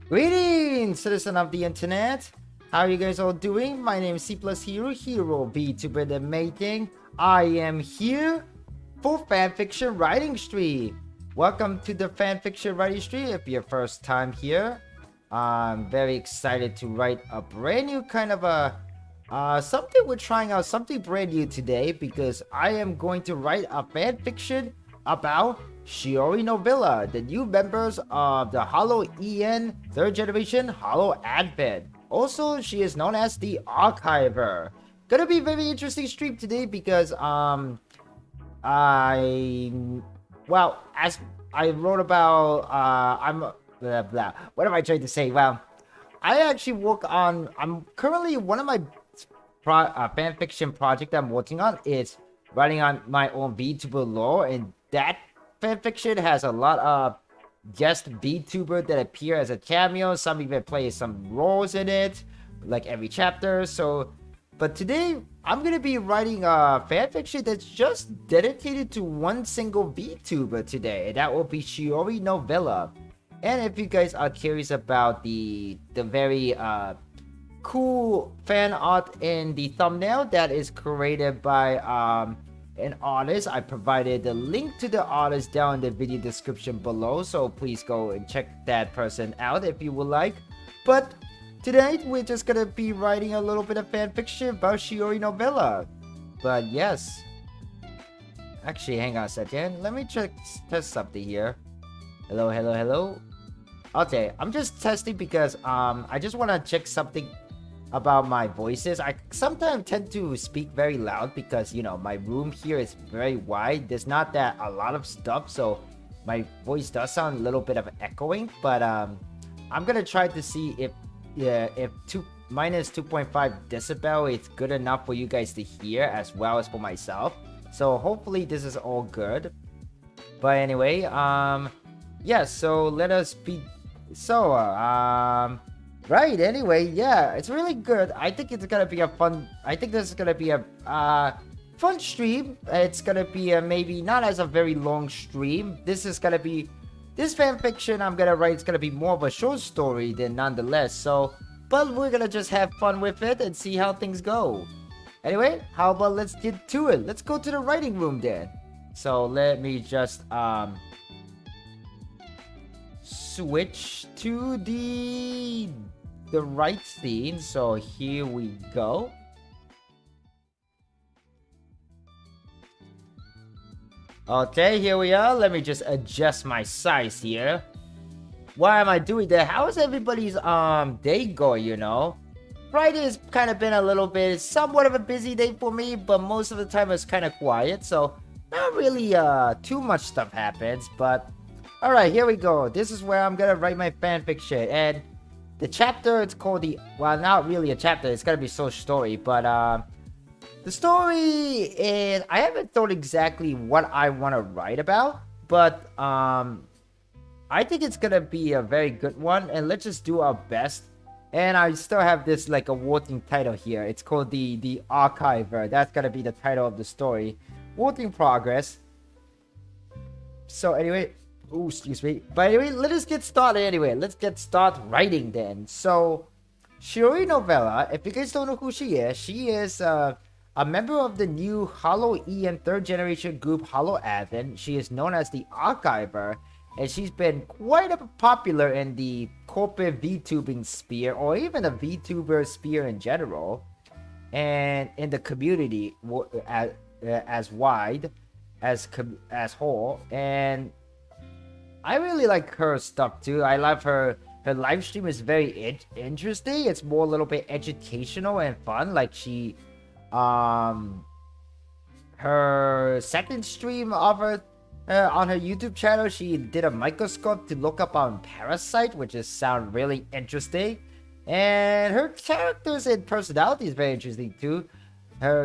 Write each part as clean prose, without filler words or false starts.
Greetings, citizen of the internet. How are you guys all doing? My name is C+Hero, Hero Vtuber the making. I am here for fanfiction writing stream. Welcome to the fanfiction writing stream. If you're first time here, I'm very excited to write a brand new kind of a something we're trying out, something brand new today, because I am going to write a fanfiction about SHORI Novella, the new members of the Hollow EN 3rd generation Hollow Advent. Also, she is known as the Archiver. Gonna be a very interesting stream today because as I wrote about I'm blah blah. What am I trying to say? Well, I actually I'm currently one of my fanfiction project I'm working on is writing on my own VTuber lore, and that fanfiction has a lot of guest VTuber that appear as a cameo. Some even play some roles in it, like every chapter. So, but today I'm gonna be writing a fanfiction that's just dedicated to one single VTuber today, and that will be SHORI Novella. And if you guys are curious about the very cool fan art in the thumbnail that is created by an artist, I provided the link to the artist down in the video description below, so please go and check that person out if you would like. But tonight we're just gonna be writing a little bit of fanfiction about SHORI Novella. But yes, actually hang on a second, let me test something here. Hello. Okay, I'm just testing because I just want to check something about my voices. I sometimes tend to speak very loud because, you know, my room here is very wide. There's not that a lot of stuff, so my voice does sound a little bit of echoing. But I'm gonna try to see if minus 2.5 decibel is good enough for you guys to hear as well as for myself. So hopefully this is all good. But anyway, yeah, so let us be right, anyway, yeah, it's really good. I think it's gonna be a fun, I think this is gonna be a fun stream. It's gonna be maybe not as a very long stream. This fanfiction I'm gonna write, it's gonna be more of a short story than nonetheless. So, but we're gonna just have fun with it and see how things go. Anyway, how about let's get to it. Let's go to the writing room then. So let me just switch to the right scene. So here we go. Okay, here we are. Let me just adjust my size here. Why am I doing that? How is everybody's day going, you know? Friday has kind of been a little bit somewhat of a busy day for me, but most of the time it's kind of quiet, so not really too much stuff happens. But alright, here we go. This is where I'm gonna write my fanfiction, and the chapter, it's called well, not really a chapter, it's gonna be story, but the story is, I haven't thought exactly what I want to write about, but I think it's gonna be a very good one, and let's just do our best. And I still have this like a working title here. It's called the Archiver. That's gonna be the title of the story. Work in progress. So anyway, ooh, excuse me. But anyway, let us get started anyway. Let's get started writing then. So, SHORI Novella, if you guys don't know who she is a member of the new Hollow EN 3rd generation group Hollow Advent. She is known as the Archiver, and she's been quite popular in the corporate VTubing sphere, or even the VTuber sphere in general, and in the community as wide as whole. And I really like her stuff too. I love her live stream is very interesting. It's more a little bit educational and fun. Like she her second stream of her on her YouTube channel, she did a microscope to look up on Parasite, which is sound really interesting. And her characters and personality is very interesting too.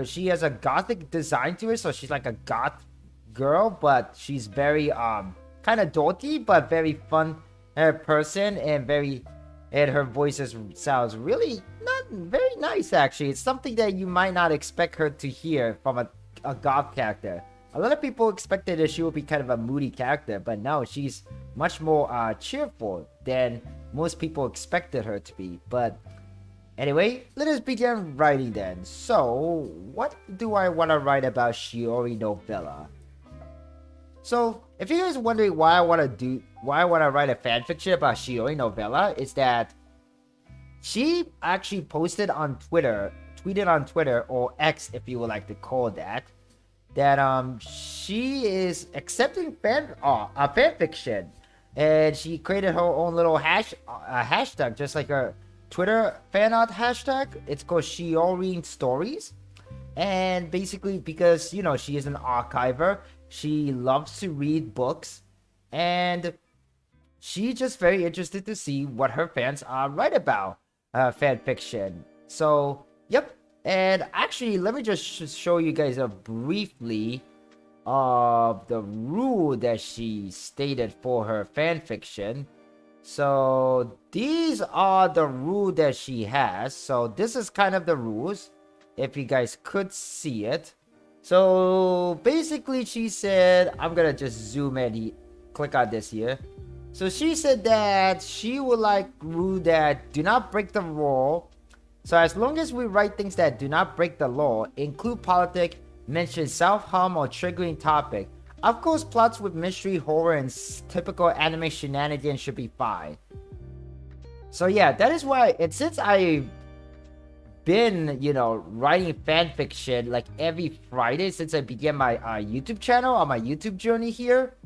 She has a gothic design to her, so she's like a goth girl, but she's very kind of dorky but very fun person, and her voice sounds really not very nice actually. It's something that you might not expect her to hear from a goth character. A lot of people expected that she would be kind of a moody character, but no, she's much more cheerful than most people expected her to be. But anyway, let us begin writing then. So, what do I want to write about Shiori Novella? So, if you guys are wondering why I want to write a fanfiction about Shiori Novella, is that she actually tweeted on Twitter, or X if you would like to call that she is accepting fanfiction, and she created her own little hashtag, just like a Twitter fan art hashtag. It's called Shiori Stories, and basically because she is an archiver, she loves to read books, and she's just very interested to see what her fans write about fan fiction. So, yep. And actually, let me just show you guys briefly of the rule that she stated for her fan fiction. So, these are the rules that she has. So, this is kind of the rules, if you guys could see it. So, basically, she said, I'm gonna just zoom in, click on this here. So, she said that she would like rule that do not break the law. So as long as we write things that do not break the law, include politics, mention self-harm or triggering topic, of course plots with mystery, horror, and typical anime shenanigans should be fine. So yeah, that is why, and since I've been, writing fanfiction like every Friday since I began my YouTube channel, on my YouTube journey here,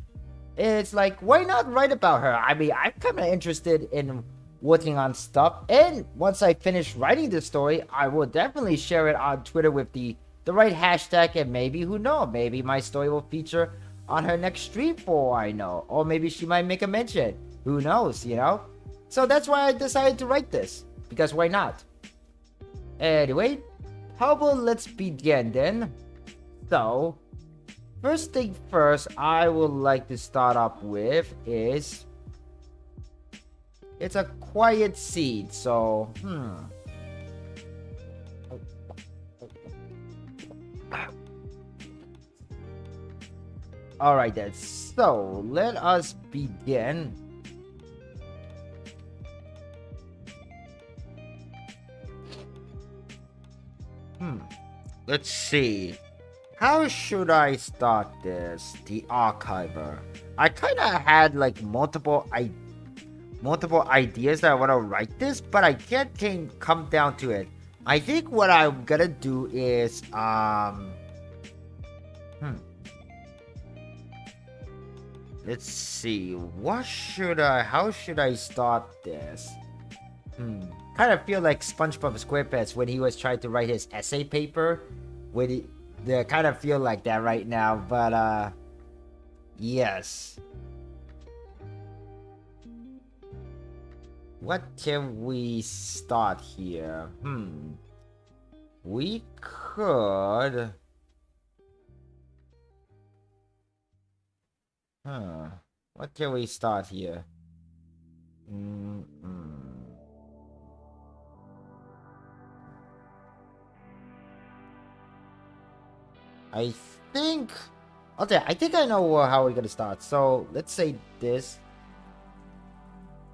it's like, why not write about her? I mean, I'm kind of interested in working on stuff, and once I finish writing the story, I will definitely share it on Twitter with the right hashtag, and maybe, who knows, maybe my story will feature on her next stream for all I know, or maybe she might make a mention, who knows, so that's why I decided to write this, because why not? Anyway, how about let's begin then. So, first thing first, I would like to start up with is, it's a quiet seed, so, Alright then, so, let us begin. Let's see. How should I start this? The archiver. I kind of had like multiple ideas that I want to write this, but I can't come down to it. I think what I'm gonna do is let's see, how should I start this? Kind of feel like SpongeBob SquarePants when he was trying to write his essay paper, they kind of feel like that right now, but yes. What can we start here? We could... What can we start here? I think... Okay, I think I know how we're gonna start. So, let's say this.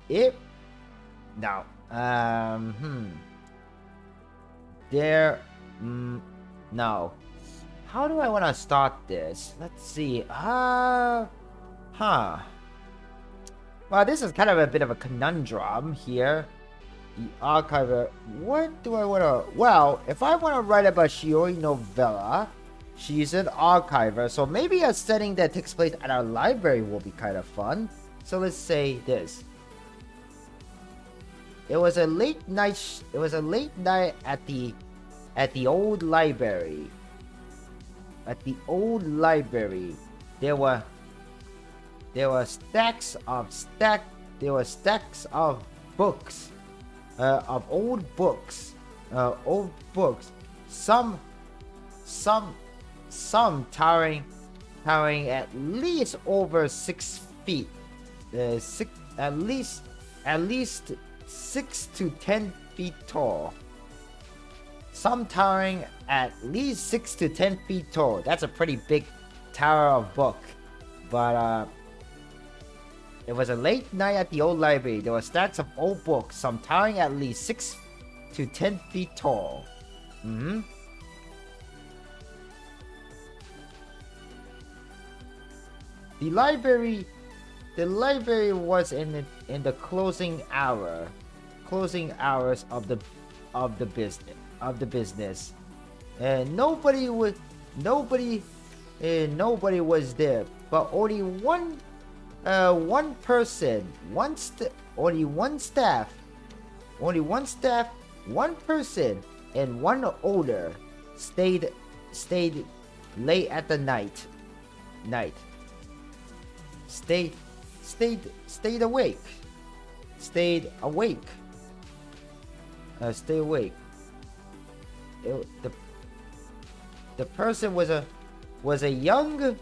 No. No. How do I want to start this? Let's see. Well, this is kind of a bit of a conundrum here. The archiver. What do I want to... Well, if I want to write about Shiori Novella, she's an archiver. So maybe a setting that takes place at our library will be kind of fun. So let's say this. It was a late night at the old library. At the old library, there were stacks of books, of old books, some towering at least over 6 feet, at least 6 to 10 feet tall. Some towering at least 6 to 10 feet tall. That's a pretty big tower of book. But It was a late night at the old library. There were stacks of old books, some towering at least 6 to 10 feet tall. The library was in the closing hours of the business, and nobody was there, but only one person, only one staff, one person, and one owner stayed late at the night. Stayed awake. Stay awake. The person was a young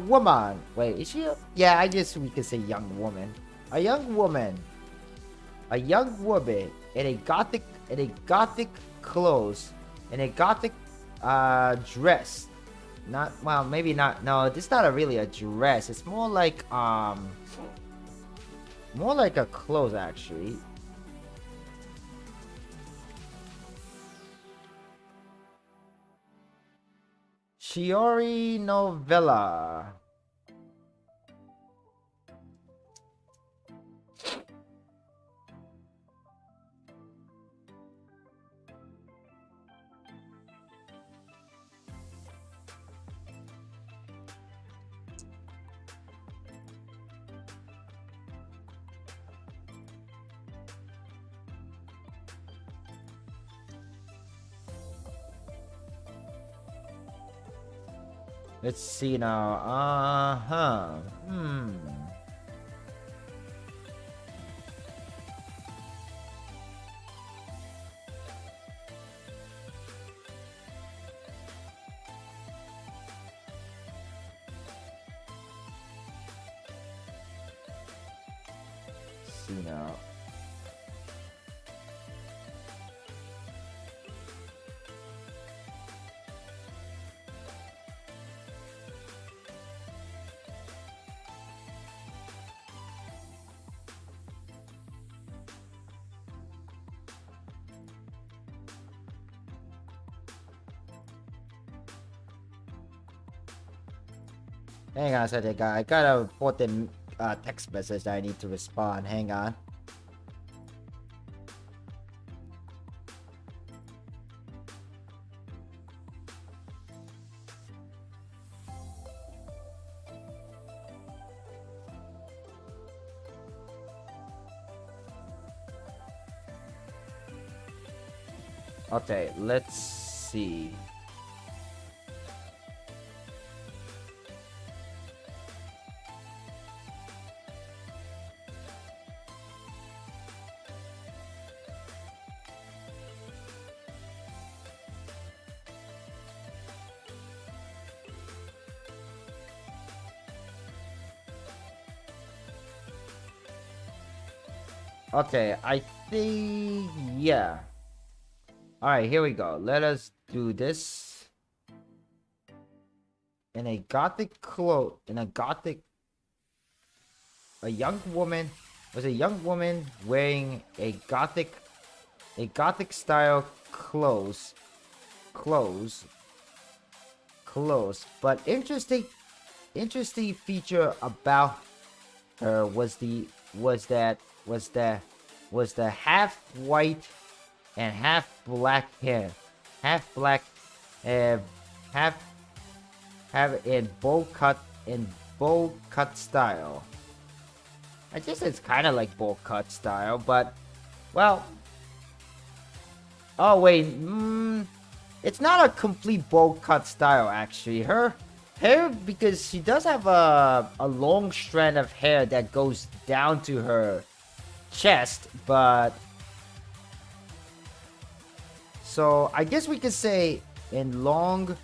woman. Wait, is she? Yeah, I guess we could say young woman. A young woman in a gothic clothes, in a gothic dress. Not, well, maybe not. No, it's not really a dress. It's more like a clothes, actually. SHORI novella. Let's see now. See now. Hang on a second, guy. I got an important text message that I need to respond. Hang on. Okay, let's see. Okay, I think, yeah. Alright, here we go. Let us do this. In a gothic a young woman wearing a gothic style clothes. But interesting feature about her was the half white and half black hair, half in bowl cut style. I guess it's kind of like bowl cut style, but well. Oh wait, it's not a complete bowl cut style actually. Her hair, because she does have a long strand of hair that goes down to her chest, but so I guess we could say in long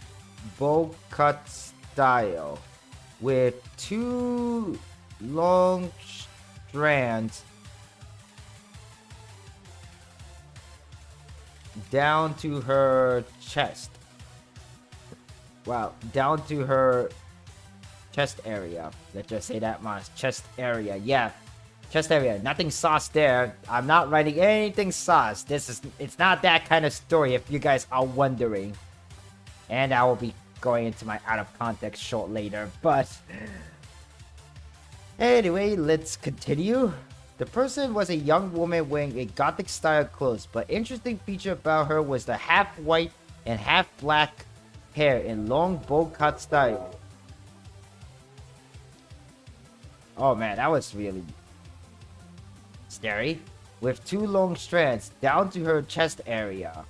bowl cut style with 2 long strands down to her chest. Wow, down to her chest area. Let's just say that much. Chest area, yeah. Chest area. Nothing sauce there. I'm not writing anything sauce. It's not that kind of story if you guys are wondering. And I will be going into my out of context short later, but anyway, let's continue. The person was a young woman wearing a gothic style clothes, but interesting feature about her was the half white and half black hair in long bowl cut style. Oh man, that was really scary. With 2 long strands down to her chest area.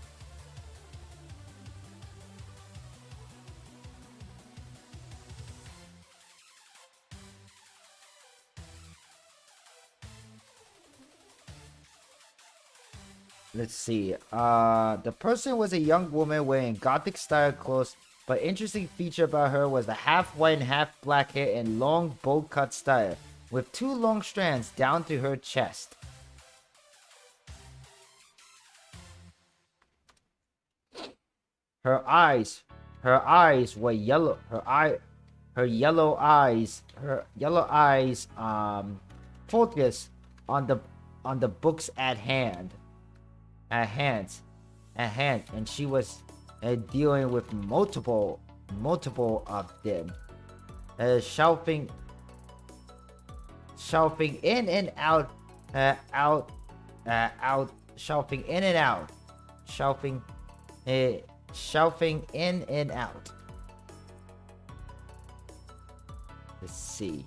Let's see. The person was a young woman wearing gothic style clothes, but interesting feature about her was the half white and half black hair in long bowl cut style, with 2 long strands down to her chest. Her eyes were yellow. Her yellow eyes focus on the books at hand. And she was dealing with multiple of them, shelving in and out, shelving in and out, shelving in and out. Let's see.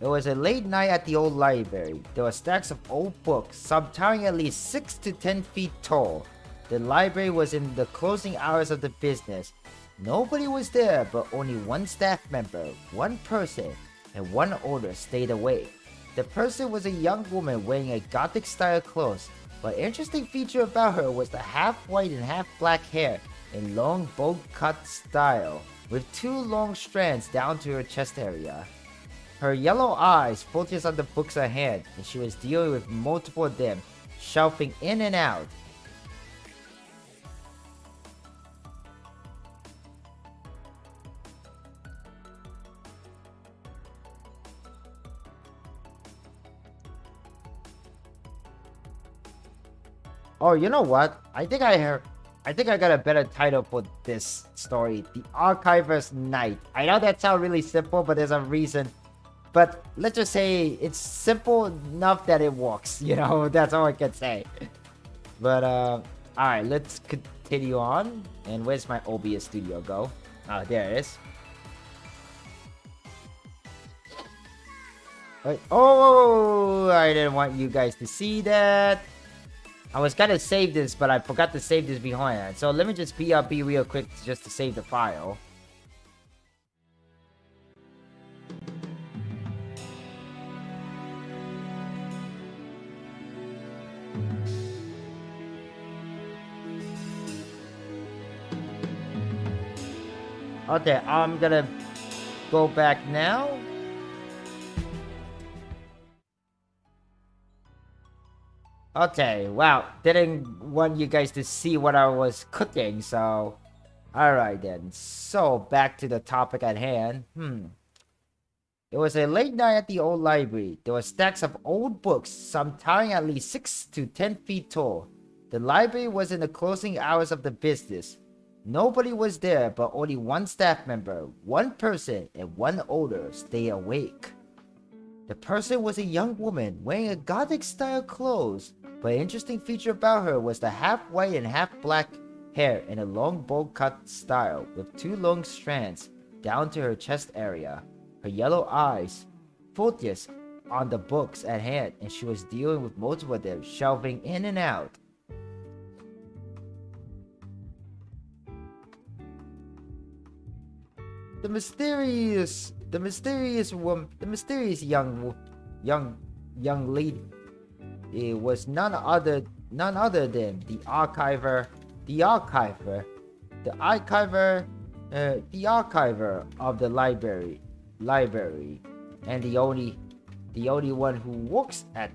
It was a late night at the old library. There were stacks of old books, some towering at least 6 to 10 feet tall. The library was in the closing hours of the business. Nobody was there, but only one staff member, one person, and one owner stayed awake. The person was a young woman wearing a gothic style clothes, but interesting feature about her was the half white and half black hair in long bowl cut style, with 2 long strands down to her chest area. Her yellow eyes focused on the books at hand, and she was dealing with multiple of them, shelving in and out. Oh, you know what? I think I got a better title for this story. The Archiver's Night. I know that sounds really simple, but there's a reason. But let's just say it's simple enough that it works, you know, that's all I can say. But alright, let's continue on. And where's my OBS studio go? Oh, there it is. Oh, I didn't want you guys to see that. I was gonna save this, but I forgot to save this behind. So let me just be real quick just to save the file. Okay, I'm gonna go back now. Okay, wow, didn't want you guys to see what I was cooking, so... Alright then, so back to the topic at hand. It was a late night at the old library. There were stacks of old books, some towering at least 6 to 10 feet tall. The library was in the closing hours of the business. Nobody was there, but only one staff member, one person, and one owner stayed awake. The person was a young woman wearing a gothic style clothes, but an interesting feature about her was the half white and half black hair in a long bowl cut style with 2 long strands down to her chest area. Her yellow eyes focused on the books at hand, and she was dealing with multiple of them, shelving in and out. The mysterious young lady, it was none other than the archiver of the library, and the only one who works at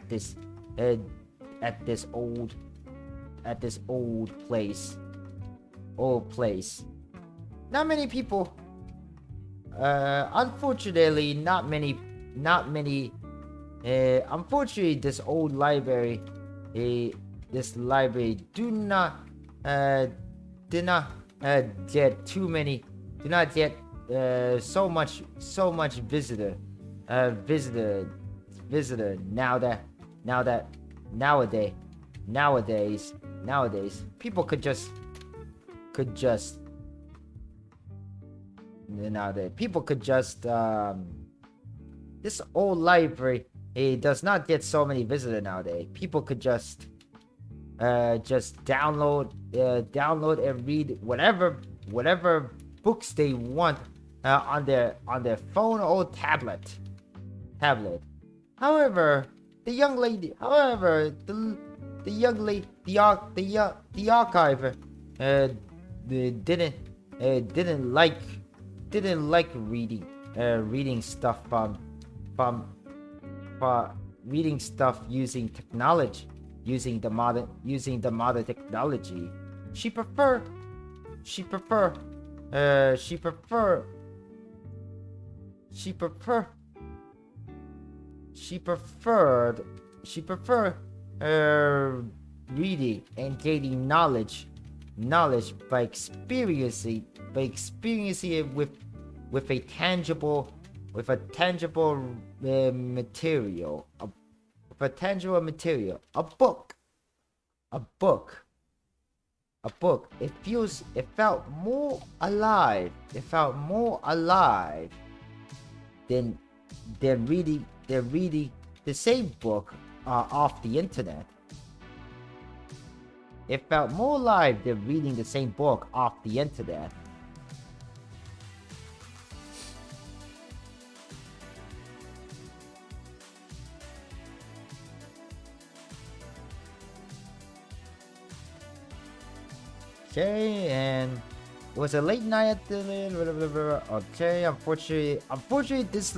this old at this old place. Old place. Not many people. Unfortunately, not many. Unfortunately, this old library, this library do not get too many. Do not get so much visitor nowadays people could just this old library, it does not get so many visitors nowadays. People could just download and read whatever books they want on their phone or tablet. However, the archiver didn't like reading stuff reading stuff using technology, using the modern technology. She preferred reading and gaining knowledge by experiencing it with a tangible material, a book. It felt more alive than reading the same book off the internet. It felt more alive than reading the same book off the internet. Okay, and it was a late night at the okay. Unfortunately, this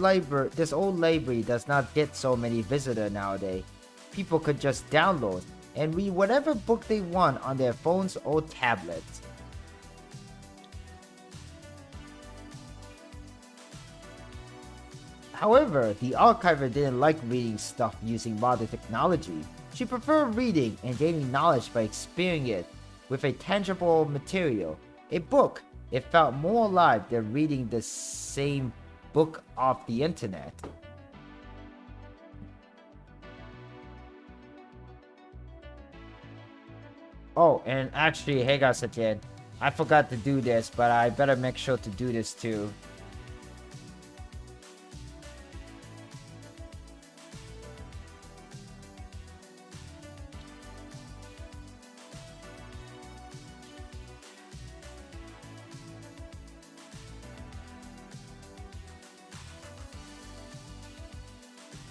old library does not get so many visitors nowadays. People could just download and read whatever book they want on their phones or tablets. However, the archiver didn't like reading stuff using modern technology. She preferred reading and gaining knowledge by experiencing it with a tangible material, a book. It felt more alive than reading the same book off the internet. Oh, and actually, hey guys, again, I forgot to do this, but I better make sure to do this too.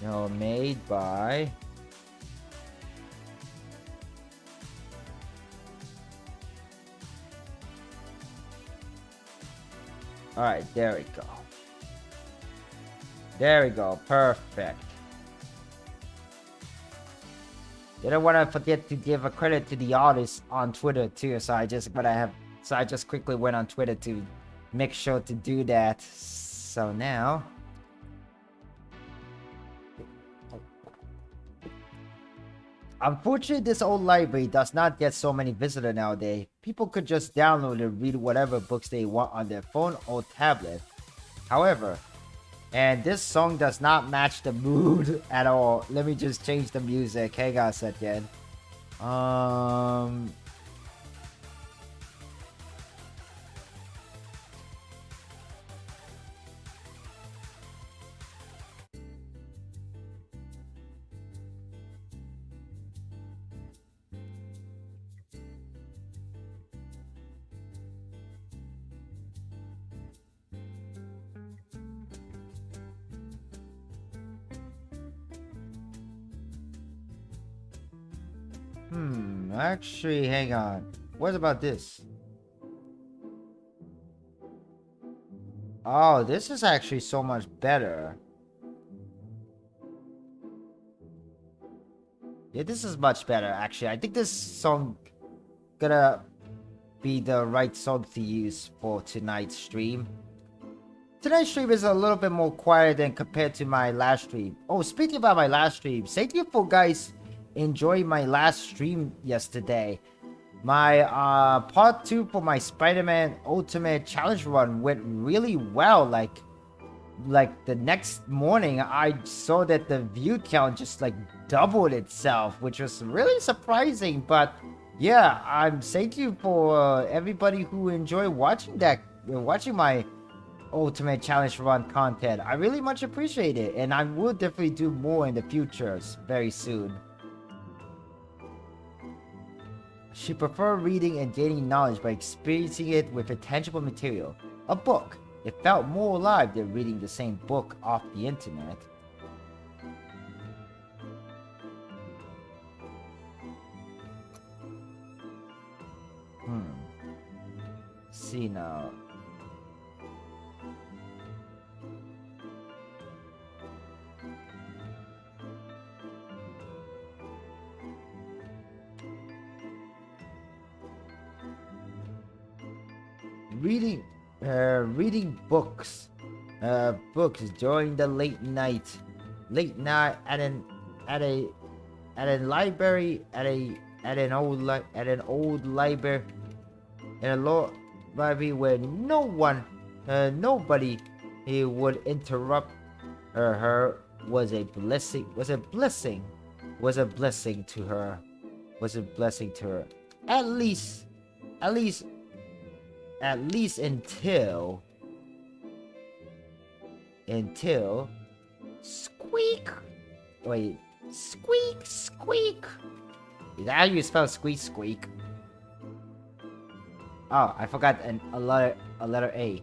No, made by Alright, there we go. There we go, perfect. Didn't want to forget to give a credit to the artist on Twitter too, so I just quickly went on Twitter to make sure to do that. So now unfortunately, this old library does not get so many visitors nowadays. People could just download and read whatever books they want on their phone or tablet. However, and this song does not match the mood at all. Let me just change the music. Hang on a second. Actually, hang on. What about this? Oh, this is actually so much better. Yeah, this is much better, actually. I think this song gonna be the right song to use for tonight's stream. Tonight's stream is a little bit more quiet than compared to my last stream. Oh, speaking about my last stream, thank you for guys enjoying my last stream yesterday. My part 2 for my Spider-Man Ultimate Challenge run went really well. Like the next morning, I saw that the view count just like doubled itself, which was really surprising. But yeah, thank you for everybody who enjoyed watching my Ultimate Challenge run content. I really much appreciate it, and I will definitely do more in the future very soon. She preferred reading and gaining knowledge by experiencing it with a tangible material, a book. It felt more alive than reading the same book off the internet. See now. Reading books during the late night at an library at an old library where nobody would interrupt her was a blessing to her. At least until squeak. Wait, squeak. Is that how you spell squeak? Oh, I forgot a letter A.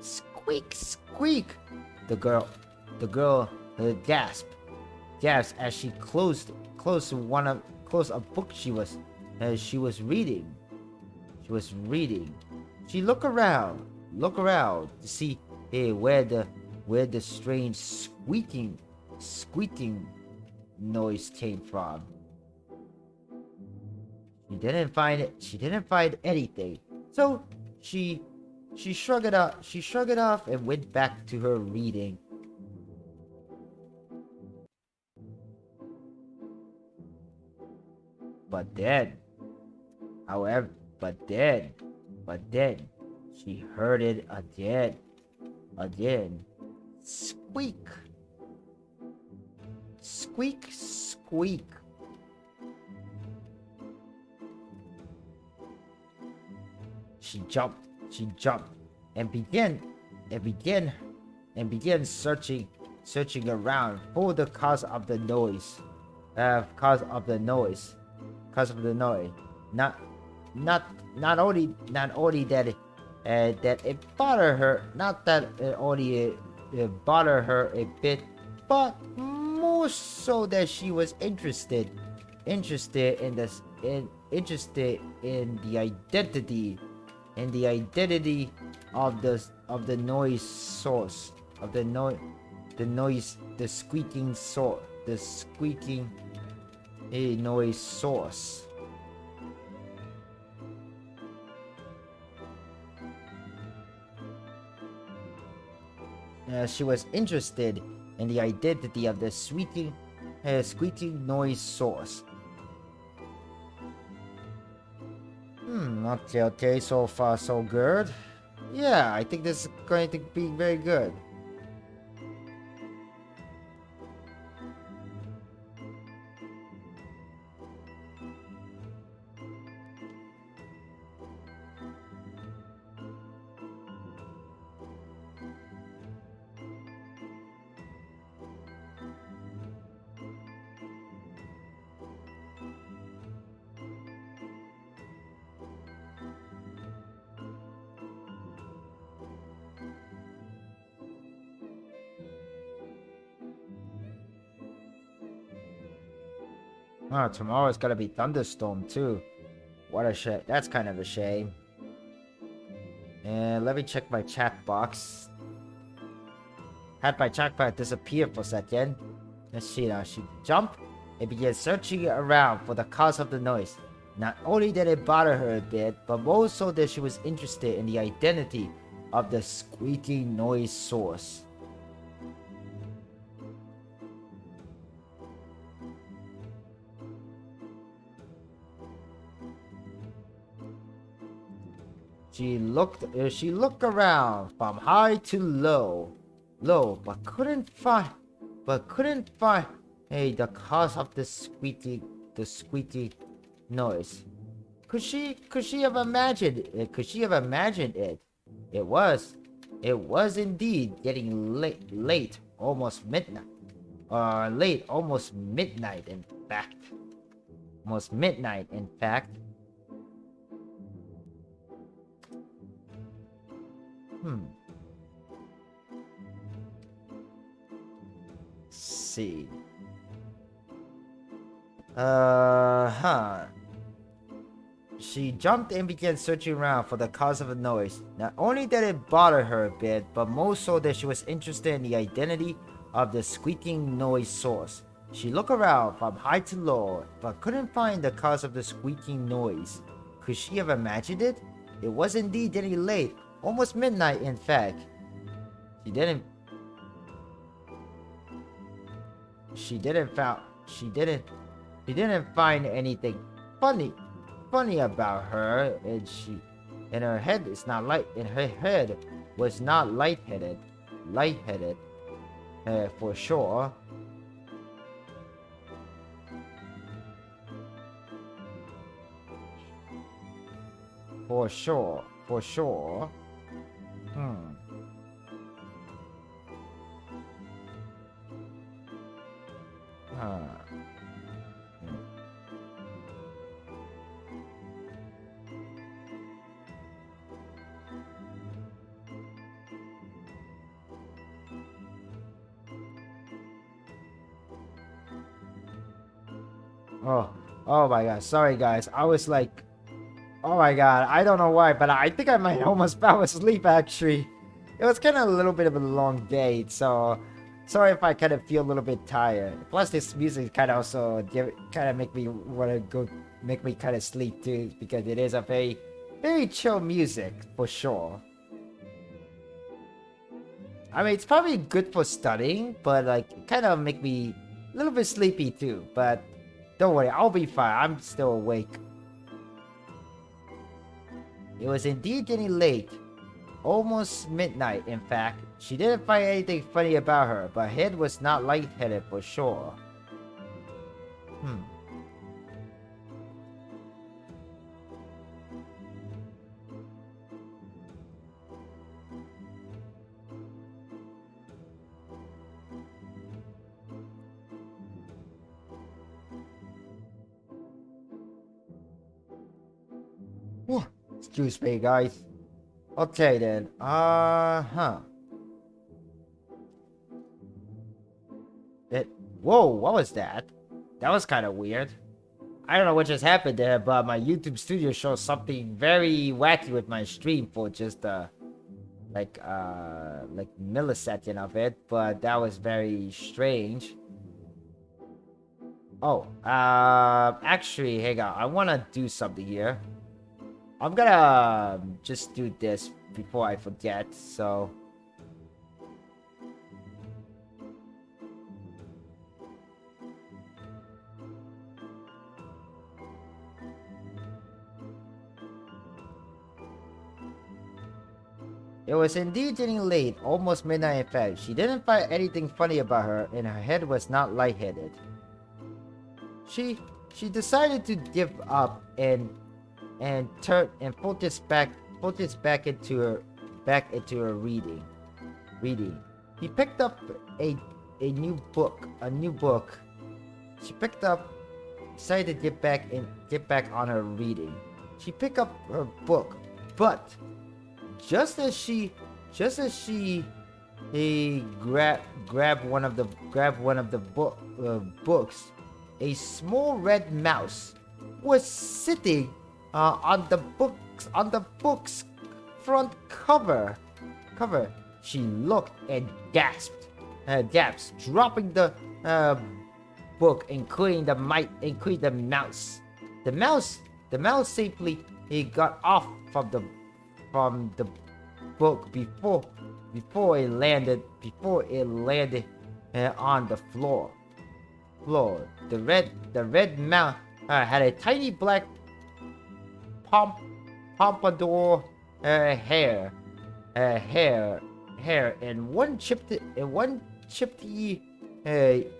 Squeak. The girl gasped as she closed a book she was reading. She looked around to see where the strange squeaking noise came from. She didn't find anything. So she shrugged it off and went back to her reading. But then she heard it again. Squeak. She jumped and began searching around for the cause of the noise. Not only that it bothered her, not that it only it bothered her a bit, but more so that she was interested in the identity of the noise source, the squeaking noise source. She was interested in the identity of the squeaking noise source. Okay, so far so good. Yeah, I think this is going to be very good. Oh, tomorrow's gotta be thunderstorm too. What a shit. That's kind of a shame. And let me check my chat box. Had my chat box disappear for a second. Let's see now. She jumped and began searching around for the cause of the noise. Not only did it bother her a bit, but more so that she was interested in the identity of the squeaking noise source. She looked around from high to low, but couldn't find the cause of the squeaky noise. Could she have imagined it? It was indeed getting late, almost midnight. Almost midnight, in fact. See. She jumped and began searching around for the cause of the noise. Not only did it bother her a bit, but more so that she was interested in the identity of the squeaking noise source. She looked around from high to low, but couldn't find the cause of the squeaking noise. Could she have imagined it? It was indeed getting late, almost midnight in fact. She didn't find anything funny about her, and her head was not lightheaded for sure. Oh my god, sorry guys. I was like, oh my god, I don't know why, but I think I might almost fell asleep actually. It was kind of a little bit of a long day, so sorry if I kind of feel a little bit tired. Plus this music kind of also make me want to go, make me kind of sleep too, because it is a very chill music for sure. I mean, it's probably good for studying, but like kind of make me a little bit sleepy too, but don't worry, I'll be fine. I'm still awake. It was indeed getting late. Almost midnight, in fact. She didn't find anything funny about her, but head was not lightheaded for sure. Excuse me, guys. Okay then. Whoa, what was that? That was kind of weird. I don't know what just happened there, but my YouTube studio shows something very wacky with my stream for just like millisecond of it, but that was very strange. Oh, actually, hang on. I want to do something here. I'm gonna just do this before I forget, so... It was indeed getting late, almost midnight in fact. She didn't find anything funny about her, and her head was not lightheaded. She decided to give up and focus back into her reading. He picked up a new book. She picked up, decided to get back on her reading. She picked up her book, but just as she grabbed one of the books, a small red mouse was sitting on the book's front cover. She looked and gasped, dropping the book, including the mouse. The mouse The mouse safely he got off from the book before it landed on the floor. The red mouse had a tiny black pompadour hair and one chipped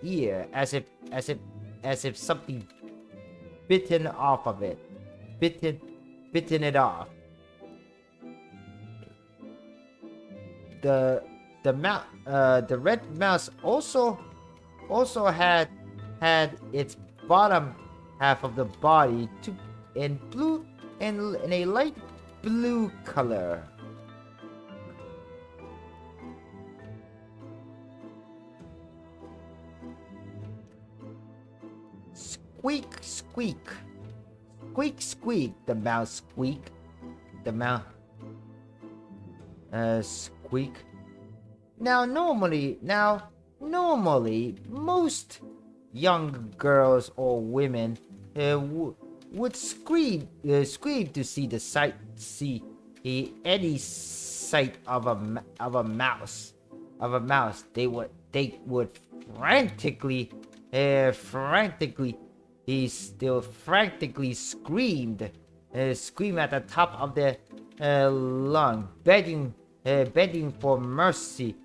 ear, as if something bitten off of it, bitten it off. The red mouse also had its bottom half of the body in a light blue color. Squeak, squeak. Squeak, squeak. The mouse squeak. The mouse squeak. Now normally most young girls or women would scream to see any sight of a mouse. They would frantically scream at the top of their lung, begging for mercy,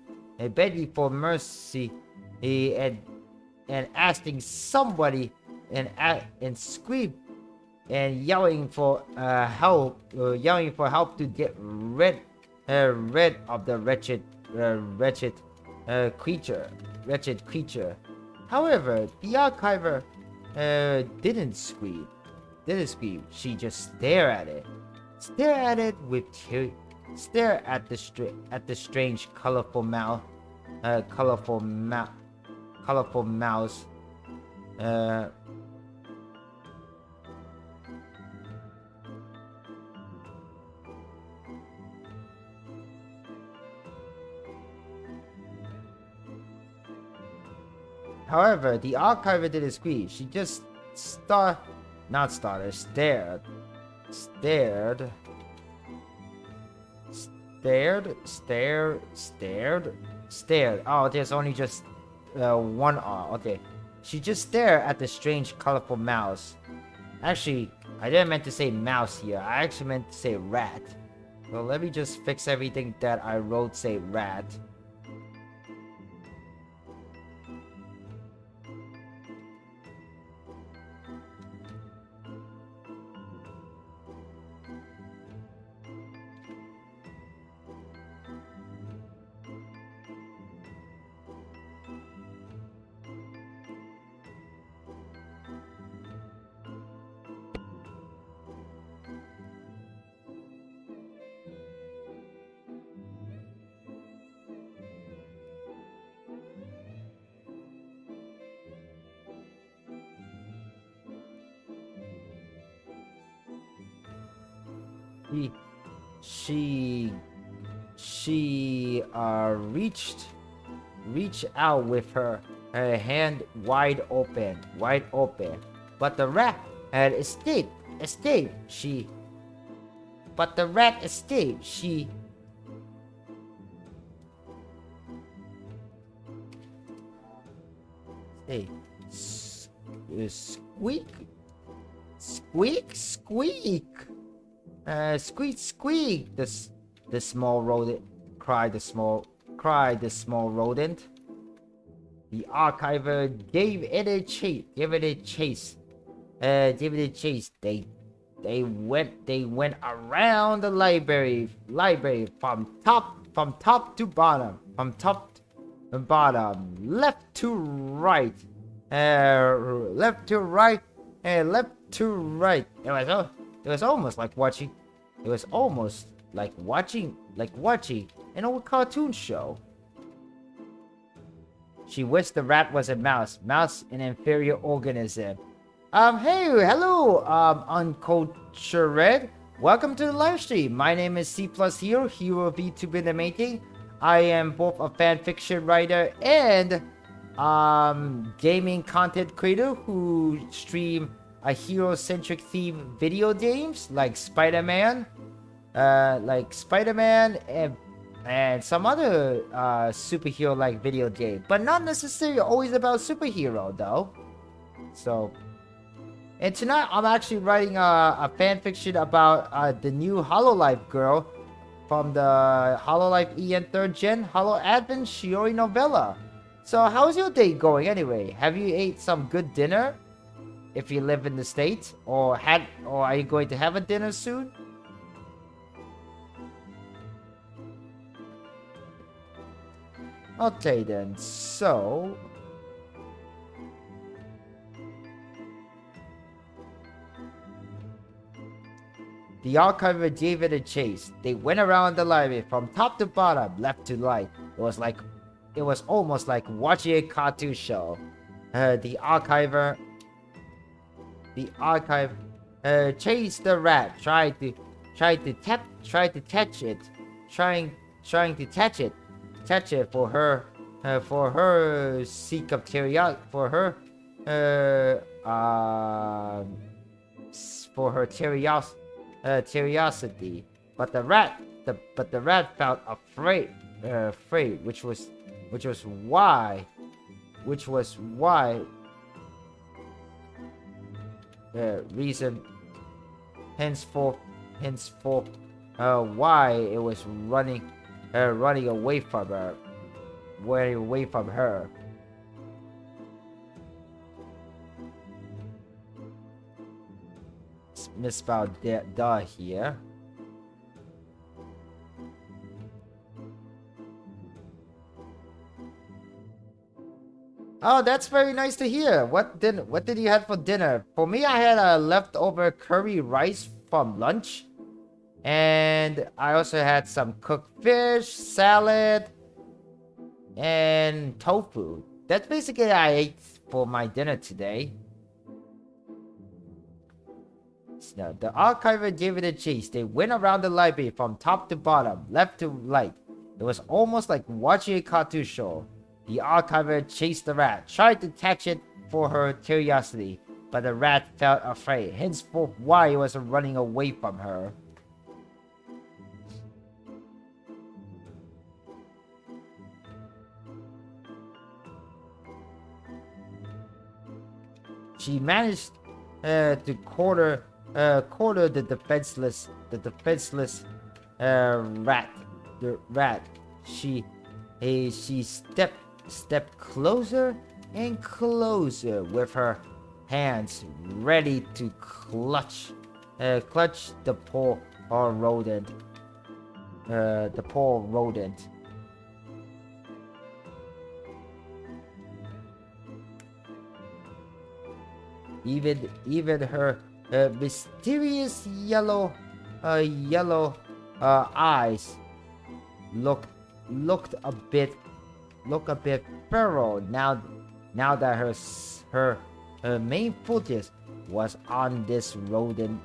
and asking somebody, and scream and yelling for help to get rid of the wretched creature. However, the archiver didn't scream. She just stared at the strange colorful mouse. However, the archiver didn't scream. She just stared. Oh, there's only just one R. Okay. She just stared at the strange, colorful mouse. Actually, I didn't meant to say mouse here. I actually meant to say rat. So let me just fix everything that I wrote say rat. She reached out with her hand wide open, but the rat had escaped. Hey, squeak, squeak. Squeak, squeak. The small rodent cried. The small rodent. The archiver gave it a chase. They went around the library from top to bottom, left to right, It was almost like watching an old cartoon show. She wished the rat was a mouse, an inferior organism. Hey, hello, uncultured. Welcome to the live stream. My name is C+Hero, Hero of Vtuber in the making. I am both a fanfiction writer and gaming content creator who stream a hero-centric theme video games like Spider-Man, and some other superhero-like video game, but not necessarily always about superhero though. So, and tonight I'm actually writing a fanfiction about the new Hololive girl from the Hololive EN 3rd Gen Holo Advent SHORI novella. So how's your day going anyway? Have you ate some good dinner? If you live in the States, or are you going to have a dinner soon? Okay then, so the archiver gave it a chase. They went around the library from top to bottom, left to right. It was almost like watching a cartoon show. The archive chased the rat, trying to catch it for her seek of curiosity, curiosity. But the rat felt afraid, which was why reason henceforth why it was running away from her. Misspelled da here. Oh, that's very nice to hear. What did you have for dinner? For me, I had a leftover curry rice from lunch. And I also had some cooked fish, salad, and tofu. That's basically what I ate for my dinner today. So the archiver gave it a chase. They went around the library from top to bottom, left to right. It was almost like watching a cartoon show. The archiver chased the rat, tried to catch it for her curiosity, but the rat felt afraid, henceforth why it was running away from her. She managed to corner the defenseless rat. The rat. She stepped closer and closer with her hands ready to clutch the poor rodent. Even her mysterious yellow eyes looked a bit feral now that her main focus was on this rodent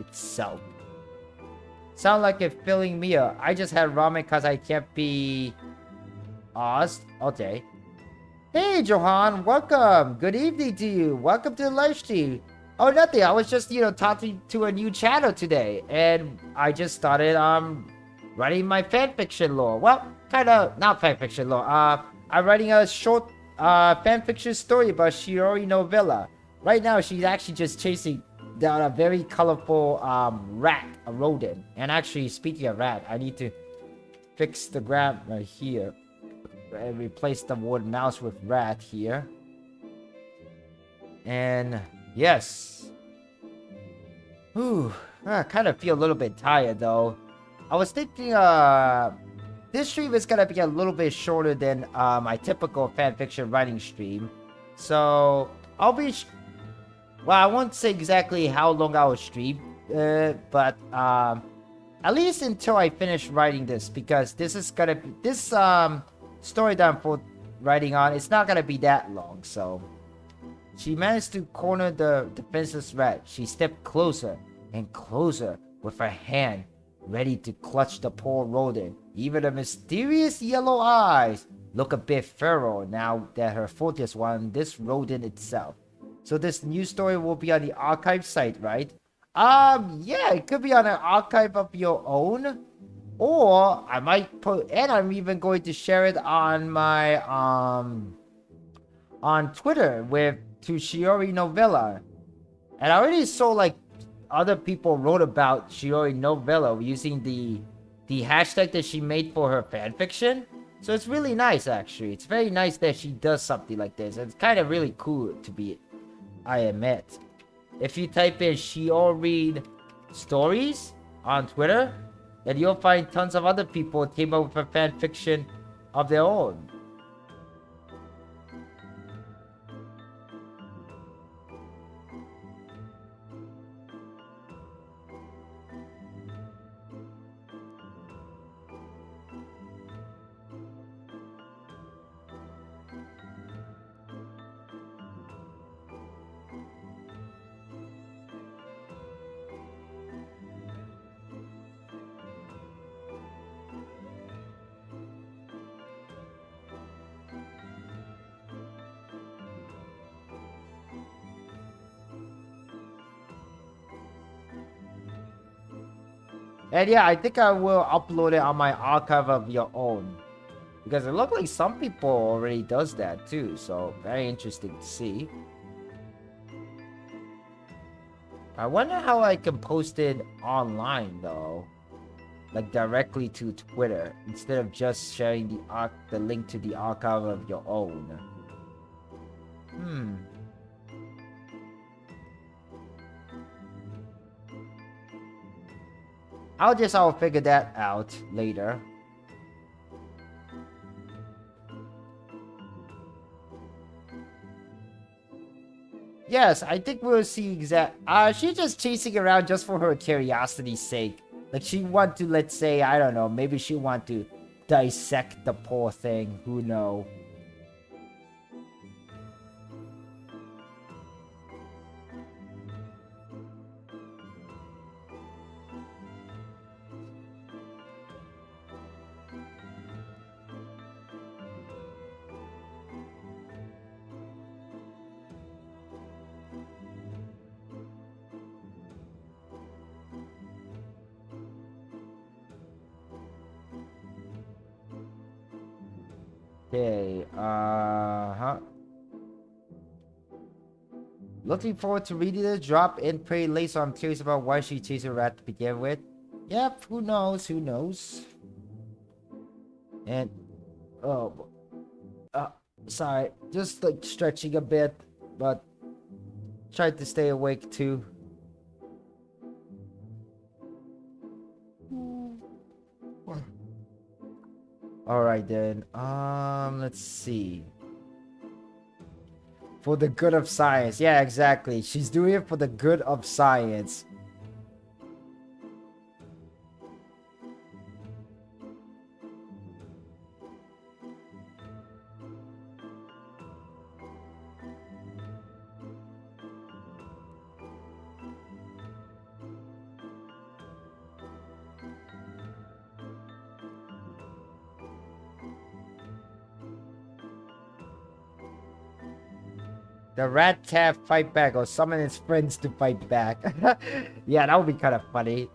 itself. Sound like it's filling me up. I just had ramen cause I can't be asked. Okay. Hey Johan, welcome. Good evening to you. Welcome to the live stream. Oh, nothing. I was just, talking to a new channel today, and I just started writing my fanfiction lore. Well, kind of not fanfiction lore. I'm writing a short fanfiction story about SHORI novella. Right now, she's actually just chasing down a very colorful rat, a rodent. And actually, speaking of rat, I need to fix the grab right here and replace the word mouse with rat here. And yes. Whew. I kind of feel a little bit tired though. I was thinking this stream is gonna be a little bit shorter than my typical fanfiction writing stream. So I'll be well, I won't say exactly how long I will stream, but at least until I finish writing this, because this is gonna be story that I'm for writing on, it's not gonna be that long. So she managed to corner the defenseless rat. She stepped closer and closer with her hand ready to clutch the poor rodent. Even the mysterious yellow eyes look a bit feral now that her focus was on this rodent itself. So this new story will be on the archive site, right? Yeah, it could be on an archive of your own. Or I might put, and I'm even going to share it on my, on Twitter with to Shiori Novella. And I already saw like other people wrote about Shiori Novella using the hashtag that she made for her fanfiction. So it's really nice, actually. It's very nice that she does something like this. It's kind of really cool to be, I admit. If you type in Shiori stories on Twitter, then you'll find tons of other people came up with a fanfiction of their own. And yeah, I think I will upload it on my archive of your own. Because it looks like some people already does that too. So very interesting to see. I wonder how I can post it online though. Like directly to Twitter. Instead of just sharing the link to the archive of your own. I'll figure that out later. Yes, I think we'll see she's just chasing around just for her curiosity's sake. Like she want to, let's say, I don't know, maybe she want to dissect the poor thing, who knows. Okay, looking forward to reading the drop in pretty late, so I'm curious about why she chased a rat to begin with. Yep, who knows, And, oh, sorry, just like stretching a bit, but tried to stay awake too. Alright then, let's see. For the good of science. Yeah, exactly. She's doing it for the good of science. The rat can't fight back or summon its friends to fight back. Yeah, that would be kind of funny.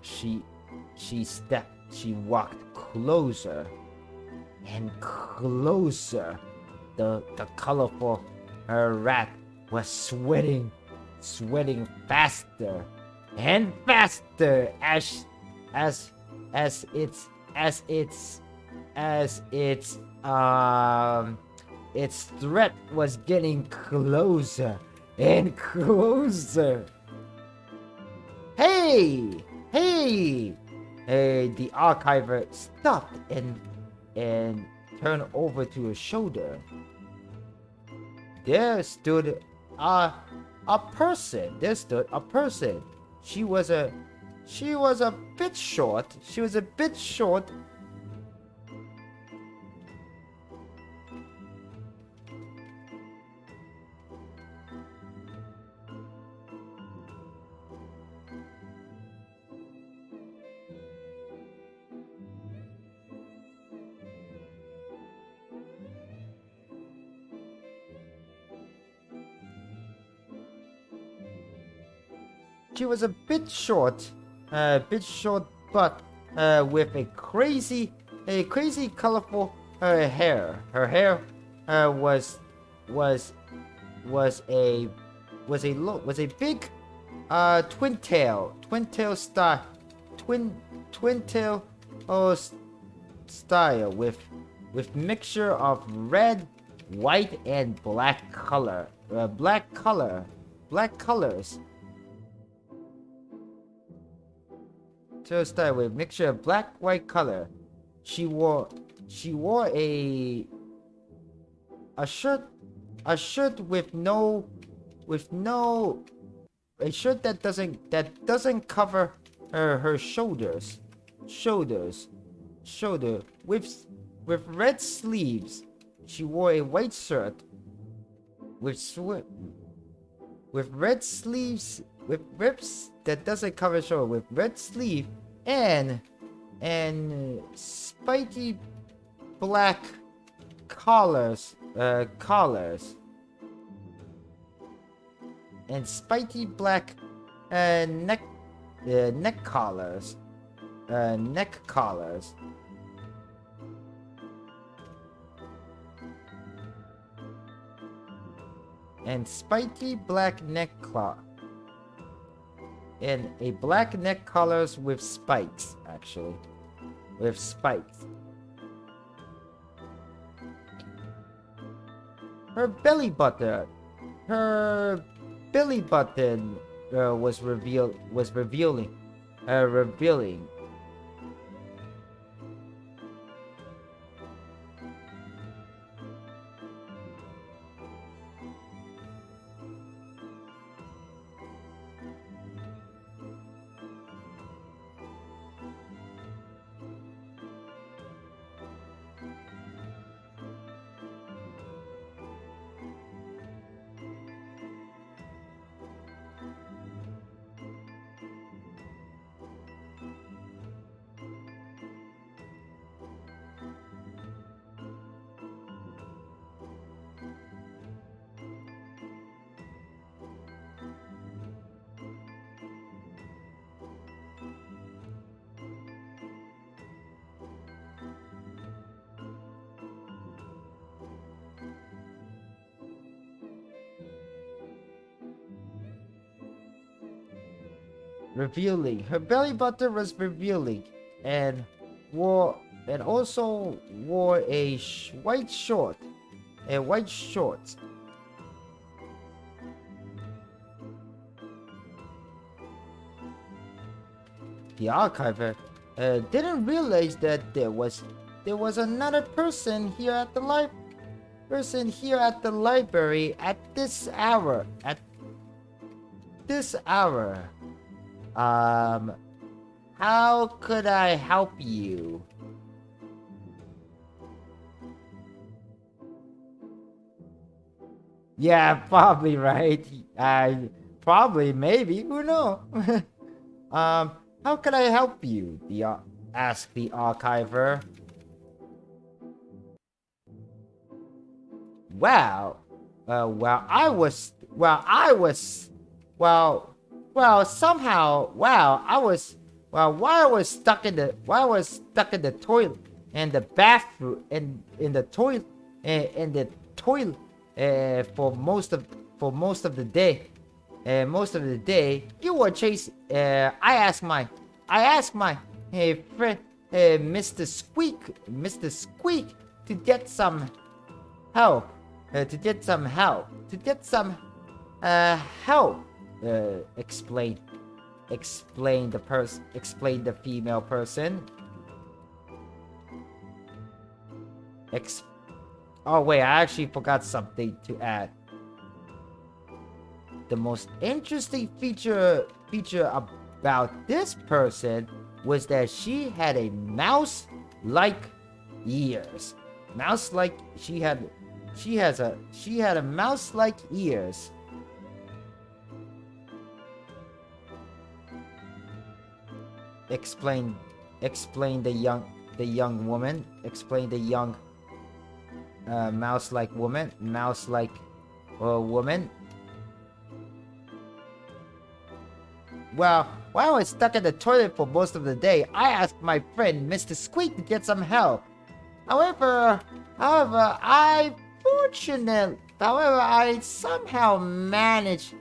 She walked closer and closer. The colorful rat was sweating faster and faster as its threat was getting closer and closer. Hey, the archiver stopped and turned over to her shoulder. There stood a person. She was a bit short. She was a bit short, but with a crazy colorful hair. Her hair was a big twin tail style with mixture of red, white, and black colors. So style with mixture of black, white color. She wore a shirt a shirt that doesn't cover her shoulders with red sleeves. She wore a white shirt with red sleeves with rips that doesn't cover shoulder, with red sleeve and spiky black collars and spiky black neck collars and spiky black neck collar and a black neck collars with spikes, actually, with spikes. Her belly button was revealing. Her belly button was revealing, and also wore a white shorts. The archiver didn't realize that there was another person here at the library at this hour. How could I help you? Yeah, probably right. Probably, maybe, who knows? How could I help you? Asked the archiver. Well, somehow, while I was stuck in the toilet and the bathroom and in the toilet for most of the day. You were chasing. I asked my friend, Mr. Squeak, to get some help. Explained the female person. Oh wait, I actually forgot something to add. The most interesting feature about this person was that she had a mouse-like ears. She had a mouse-like ears. Explained the young woman. Explained the young mouse-like woman. Well, while I was stuck in the toilet for most of the day, I asked my friend Mr. Squeak to get some help. However, I somehow managed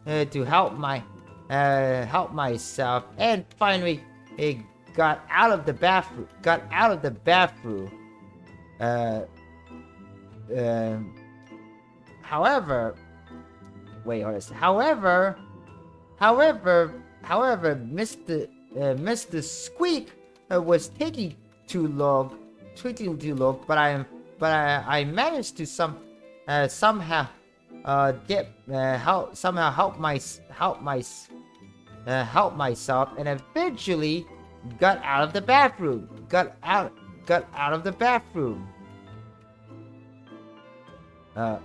to help myself, and finally got out of the bathroom. However, wait, hold on. However, Mr. Squeak was taking too long, but I managed to somehow help myself, and eventually got out of the bathroom.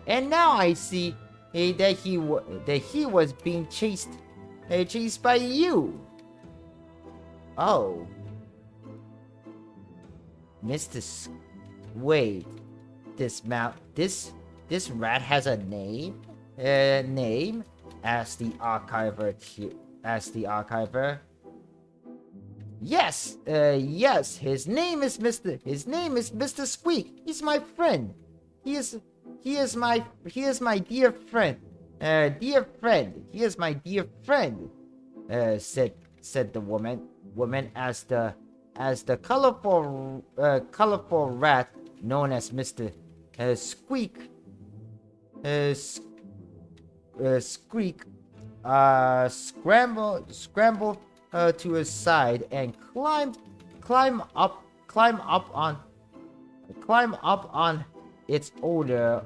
And now I see that he was being chased by you. Oh, wait, this rat has a name? Asked the archiver. Yes, his name is Mr. Squeak. He's my friend. He is my dear friend. He is my dear friend. Said the woman as the colorful rat known as Mr. Squeak scrambled to his side and climb up its odor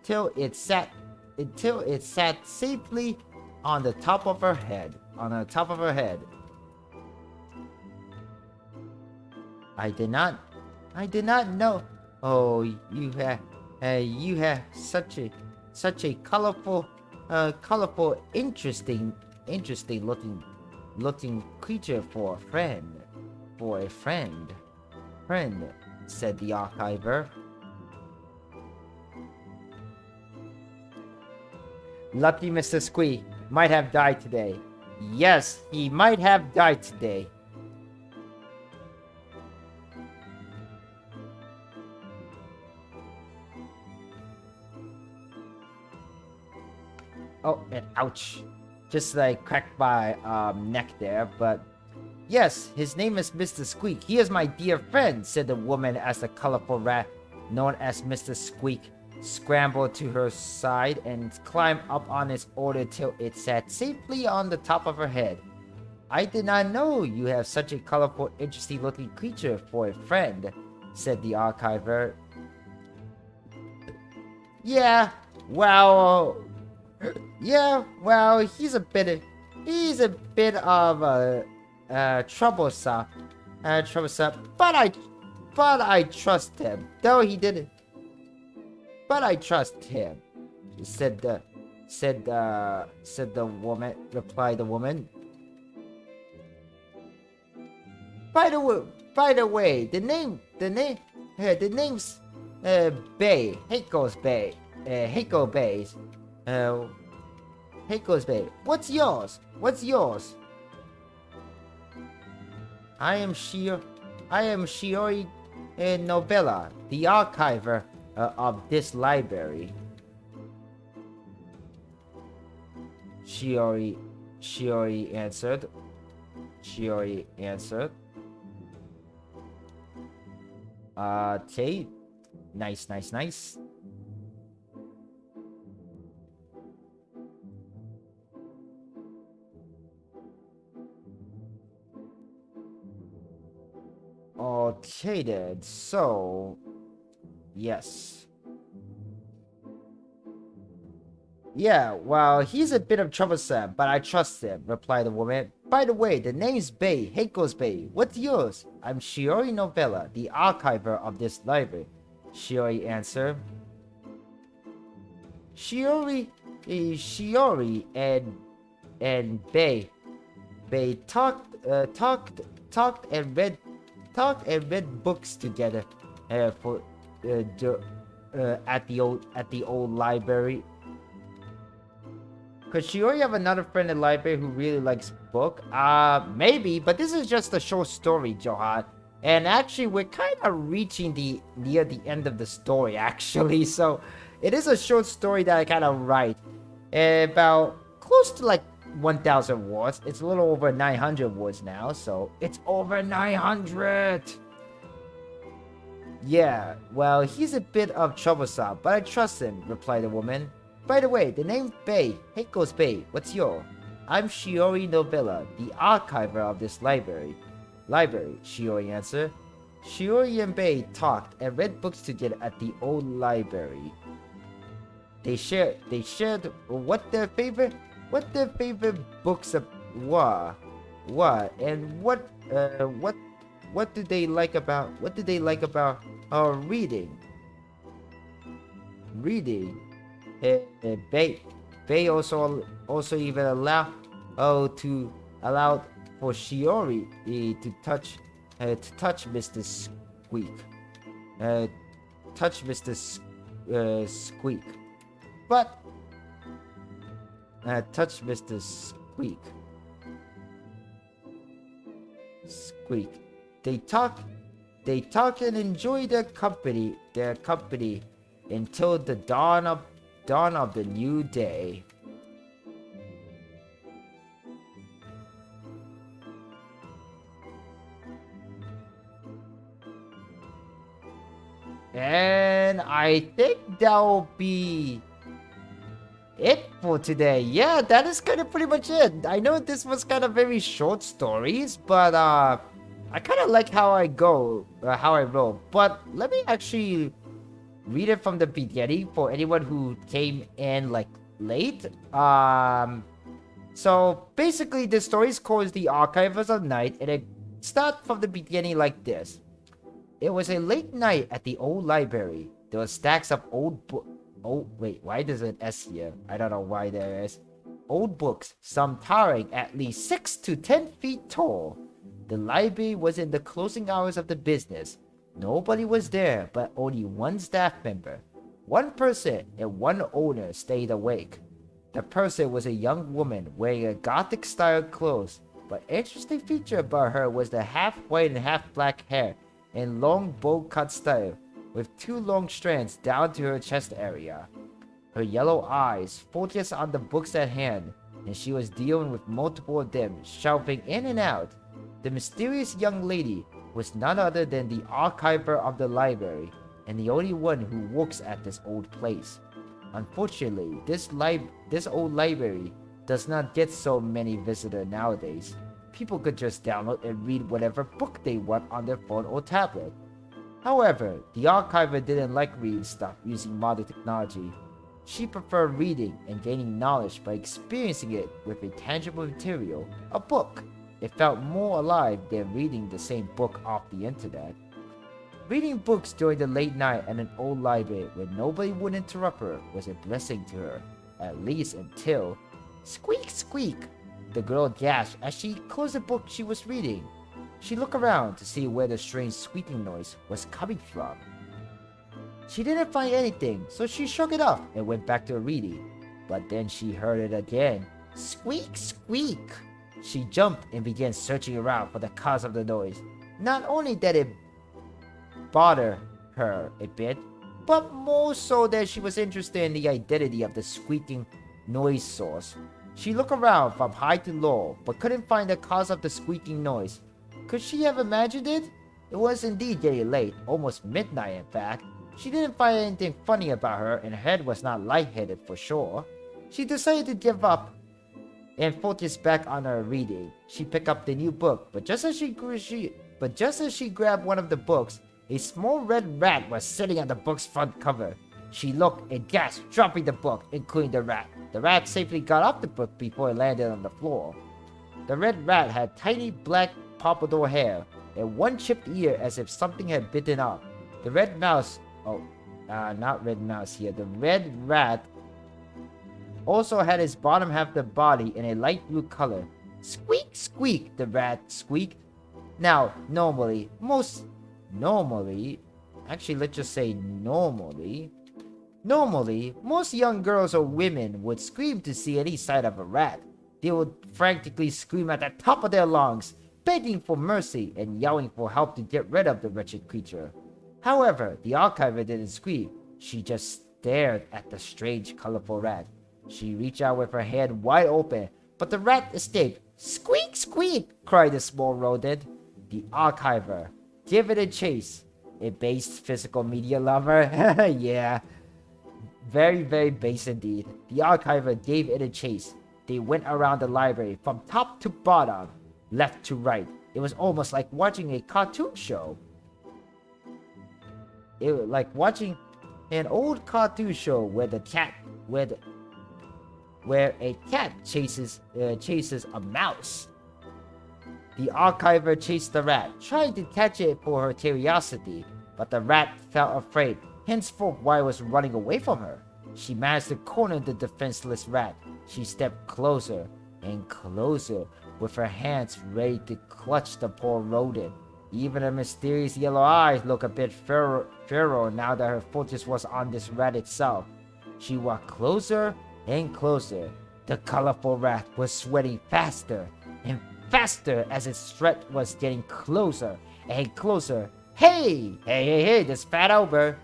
till it sat safely on the top of her head. I did not know. Oh, you have such a colorful, interesting looking creature for a friend, said the archiver. Lucky Mr. Squeak might have died today. Yes, he might have died today. Oh, and ouch. Just like cracked my neck there, but yes, his name is Mr. Squeak. He is my dear friend, said the woman as the colorful rat known as Mr. Squeak scrambled to her side and climbed up on its odor till it sat safely on the top of her head. I did not know you have such a colorful, interesting looking creature for a friend, said the archiver. Yeah, well, he's a bit of a troublesome, but I trust him, though he didn't. But I trust him, said the woman. Replied the woman. By the way, the name's Bay. Heiko's Bay. Heiko's Bay. What's yours? I am Shiori Novella, the archiver of this library. Shiori answered. Okay. Nice. Okay then, so yes. Yeah, well, he's a bit of troublesome, but I trust him, replied the woman. By the way, the name's Bay, Heiko's Bay. What's yours? I'm Shiori Novella, the archiver of this library, Shiori answered. Shiori and Bay talked and read books together at the old library. Could Shiori have another friend in the library who really likes book? Maybe, but this is just a short story, Johan. And actually, we're kind of reaching near the end of the story, actually. So, it is a short story that I kind of write. About close to like 1,000 words. It's a little over 900 words now, so it's over 900! Yeah, well, he's a bit of troublesome, but I trust him, replied the woman. By the way, the name's Bay. Hey, goes Bay. What's your? I'm Shiori Novella, the archiver of this library. Library, Shiori answered. Shiori and Bay talked and read books together at the old library. They shared what their favorite books were. And what did they like about reading? Bay also even allowed for Shiori to touch Mr. Squeak. Squeak. But touch Mr. Squeak. They talk and enjoy their company until the dawn of the new day. And I think that'll be it for today. Yeah, that is kind of pretty much it. I know this was kind of very short stories, but I kind of like how I roll. But let me actually read it from the beginning for anyone who came in like late. So basically the story is called The Archivers of Night, and it starts from the beginning like this. It was a late night at the old library. There were stacks of old books. Oh, wait, why does it S here? I don't know why there is. Old books, some towering at least 6 to 10 feet tall. The library was in the closing hours of the business. Nobody was there, but only one staff member. One person and one owner stayed awake. The person was a young woman wearing a gothic-style clothes, but interesting feature about her was the half-white and half-black hair in long bowl-cut style, with 2 long strands down to her chest area. Her yellow eyes focused on the books at hand, and she was dealing with multiple of them, shelving in and out. The mysterious young lady was none other than the archiver of the library, and the only one who works at this old place. Unfortunately, this old library does not get so many visitors nowadays. People could just download and read whatever book they want on their phone or tablet. However, the archiver didn't like reading stuff using modern technology. She preferred reading and gaining knowledge by experiencing it with a tangible material, a book. It felt more alive than reading the same book off the internet. Reading books during the late night at an old library where nobody would interrupt her was a blessing to her, at least until... Squeak, squeak! The girl gasped as she closed the book she was reading. She looked around to see where the strange squeaking noise was coming from. She didn't find anything, so she shook it off and went back to her reading. But then she heard it again. Squeak, squeak! She jumped and began searching around for the cause of the noise. Not only did it bother her a bit, but more so that she was interested in the identity of the squeaking noise source. She looked around from high to low, but couldn't find the cause of the squeaking noise. Could she have imagined it? It was indeed getting late, almost midnight in fact. She didn't find anything funny about her, and her head was not lightheaded for sure. She decided to give up and focus back on her reading. She picked up the new book, but just as she grabbed one of the books, a small red rat was sitting on the book's front cover. She looked and gasped, dropping the book, including the rat. The rat safely got off the book before it landed on the floor. The red rat had tiny black pompadour hair and one chipped ear as if something had bitten off. The red mouse... not red mouse here. The red rat also had his bottom half of the body in a light blue color. Squeak, squeak, the rat squeaked. Now, normally, actually, let's just say normally, Normally, most young girls or women would scream to see any sight of a rat. They would frantically scream at the top of their lungs, begging for mercy and yelling for help to get rid of the wretched creature. However, the archiver didn't scream. She just stared at the strange, colorful rat. She reached out with her hand wide open, but the rat escaped. "Squeak, squeak!" cried the small rodent. The archiver gave it a chase. A base physical media lover? Yeah. Very, very base indeed. The archiver gave it a chase. They went around the library from top to bottom, left to right. It was almost like watching a cartoon show. It was like watching an old cartoon show where a cat chases a mouse. The archiver chased the rat, trying to catch it for her curiosity, but the rat felt afraid, henceforth why it was running away from her. She managed to corner the defenseless rat. She stepped closer and closer, with her hands ready to clutch the poor rodent. Even her mysterious yellow eyes looked a bit feral now that her focus was on this rat itself. She walked closer and closer. The colorful rat was sweating faster and faster as its threat was getting closer and closer. Hey, this fat over.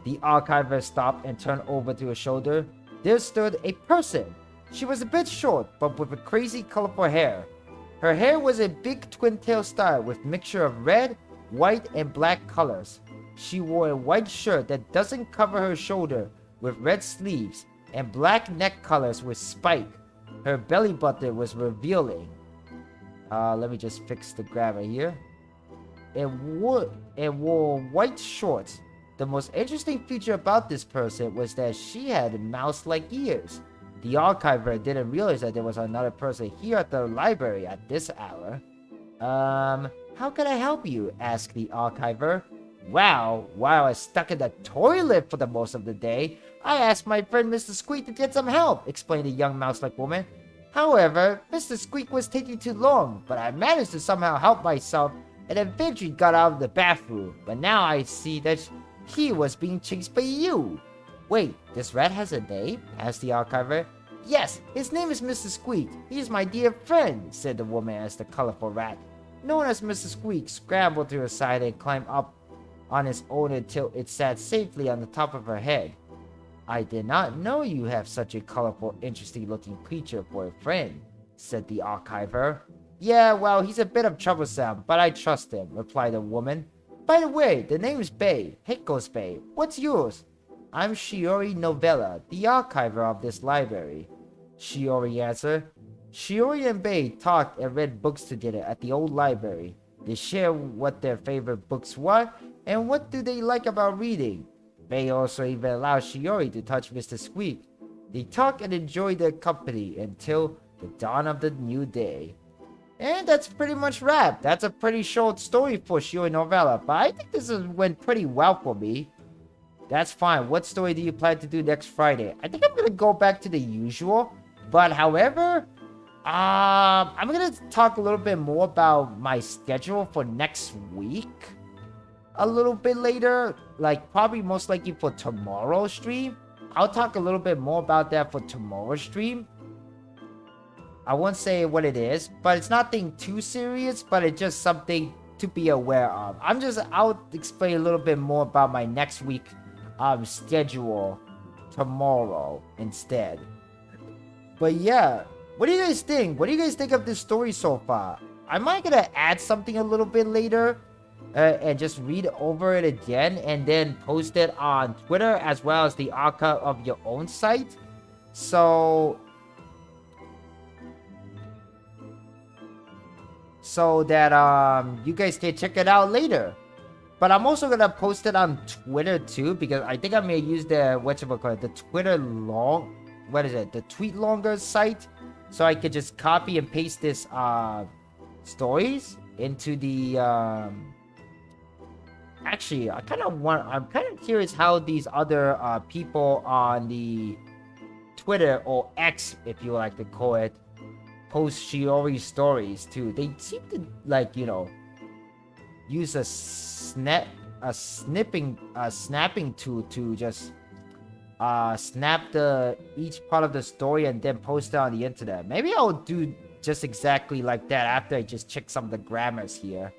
The archiver stopped and turned over to her shoulder. There stood a person. She was a bit short, but with a crazy colorful hair. Her hair was a big twin-tail style with mixture of red, white, and black colors. She wore a white shirt that doesn't cover her shoulder with red sleeves and black neck colors with spike. Her belly button was revealing. Let me just fix the grammar here. It wore white shorts. The most interesting feature about this person was that she had mouse-like ears. The archiver didn't realize that there was another person here at the library at this hour. How can I help you? Asked the archiver. Well, while I was stuck in the toilet for the most of the day, I asked my friend Mr. Squeak to get some help, explained the young mouse-like woman. However, Mr. Squeak was taking too long, but I managed to somehow help myself and eventually got out of the bathroom. But now I see that he was being chased by you. Wait, this rat has a name? Asked the archiver. Yes, his name is Mr. Squeak. He is my dear friend, said the woman as the colorful rat, known as Mr. Squeak, scrambled to her side and climbed up on its own until it sat safely on the top of her head. I did not know you have such a colorful, interesting looking creature for a friend, said the archiver. Yeah, well, he's a bit of troublesome, but I trust him, replied the woman. By the way, the name's Bay, Hiko's Bay. What's yours? I'm Shiori Novella, the archiver of this library, Shiori answered. Shiori and Bay talked and read books together at the old library. They shared what their favorite books were and what do they like about reading. Bay also even allowed Shiori to touch Mr. Squeak. They talked and enjoyed their company until the dawn of the new day. And that's pretty much wrapped. That's a pretty short story for Shiori Novella, but I think this went pretty well for me. That's fine. What story do you plan to do next Friday? I think I'm going to go back to the usual. But however, I'm going to talk a little bit more about my schedule for next week. A little bit later, like probably most likely for tomorrow's stream. I'll talk a little bit more about that for tomorrow's stream. I won't say what it is, but it's nothing too serious, but it's just something to be aware of. I'll explain a little bit more about my next week schedule tomorrow instead. But yeah, what do you guys think? What do you guys think of this story so far? Am I gonna add something a little bit later and just read over it again and then post it on Twitter as well as the archive of your own site? So that you guys can check it out later. But I'm also gonna post it on Twitter too, because I think I'm gonna use the the Twitter the tweet longer site, so I could just copy and paste this stories into the actually I'm kind of curious how these other people on the Twitter, or X if you like to call it, post Shiori stories too. They seem to, like, you know, use a snapping tool to just snap each part of the story and then post it on the internet. Maybe I'll do just exactly like that after I just check some of the grammars here.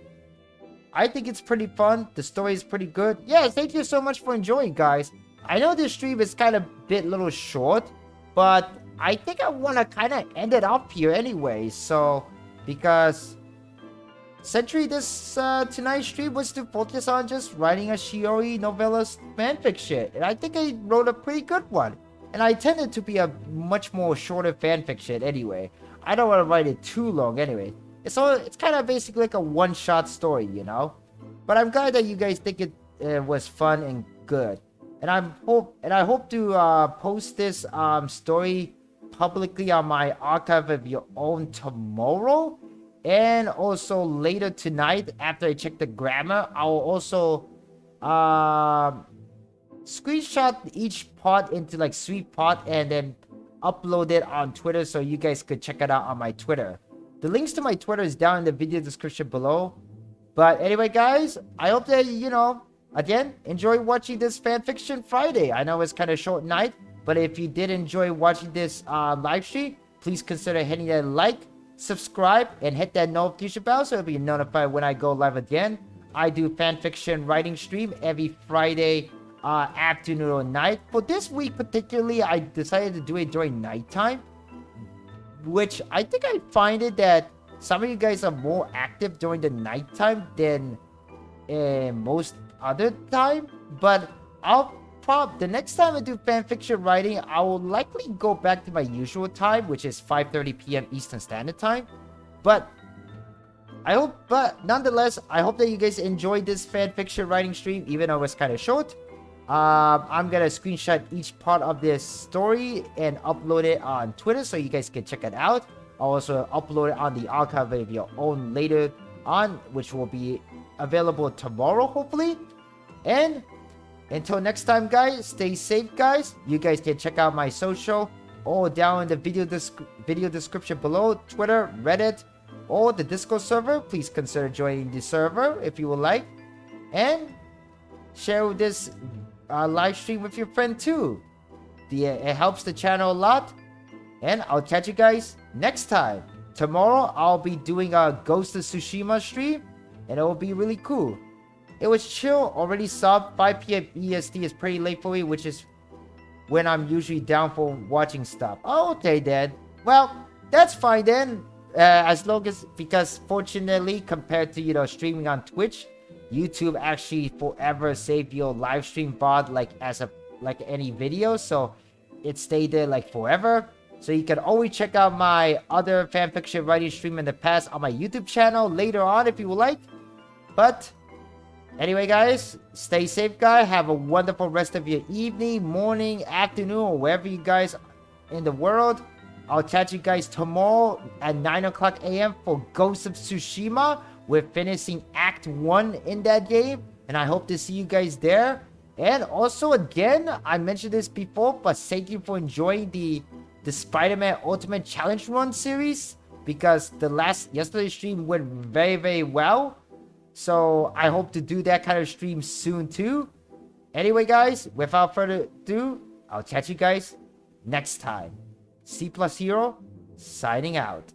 I think it's pretty fun. The story is pretty good. Yeah, thank you so much for enjoying, guys. I know this stream is kind of little short, but I think I want to kind of end it up here anyway. So, because essentially this tonight's stream was to focus on just writing a SHORI novella fanfiction, and I think I wrote a pretty good one. And I intended to be a much more shorter fanfiction anyway. I don't want to write it too long anyway. It's kind of basically like a one-shot story, you know. But I'm glad that you guys think it was fun and good. And I hope to post this story publicly on my archive of your own tomorrow, and also later tonight after I check the grammar. I will also screenshot each part into like sweet part and then upload it on Twitter so you guys could check it out on my Twitter. The links to my Twitter is down in the video description below. But anyway, guys, I hope that, you know, again, enjoy watching this Fanfiction Friday. I know it's kind of short night, but if you did enjoy watching this live stream, please consider hitting that like, subscribe, and hit that notification bell so you'll be notified when I go live again. I do fanfiction writing stream every Friday afternoon or night. For this week particularly, I decided to do it during nighttime, which I think I find it that some of you guys are more active during the nighttime than most other time. But the next time I do fanfiction writing, I will likely go back to my usual time, which is 5:30 p.m. Eastern Standard Time. But nonetheless, I hope that you guys enjoyed this fanfiction writing stream, even though it's kind of short. I'm gonna screenshot each part of this story and upload it on Twitter so you guys can check it out. I'll also upload it on the archive of your own later on, which will be available tomorrow, hopefully. And until next time, guys, stay safe, guys. You guys can check out my social all down in the video description below. Twitter, Reddit, or the Discord server. Please consider joining the server if you would like. And share this live stream with your friend too. It helps the channel a lot. And I'll catch you guys next time. Tomorrow, I'll be doing a Ghost of Tsushima stream, and it will be really cool. It was chill, already sub. 5 p.m. EST is pretty late for me, which is when I'm usually down for watching stuff. Oh, okay then. Well, that's fine then. As long as, because fortunately, compared to, you know, streaming on Twitch, YouTube actually forever saved your live stream VOD like any video, so it stayed there like forever. So you can always check out my other fanfiction writing stream in the past on my YouTube channel later on if you would like. But anyway, guys, stay safe, guys. Have a wonderful rest of your evening, morning, afternoon, or wherever you guys in the world. I'll catch you guys tomorrow at 9 o'clock a.m. for Ghost of Tsushima. We're finishing Act 1 in that game, and I hope to see you guys there. And also, again, I mentioned this before, but thank you for enjoying the Spider-Man Ultimate Challenge Run series, because yesterday's stream went very, very well. So I hope to do that kind of stream soon too. Anyway, guys, without further ado, I'll catch you guys next time. C+Hero signing out.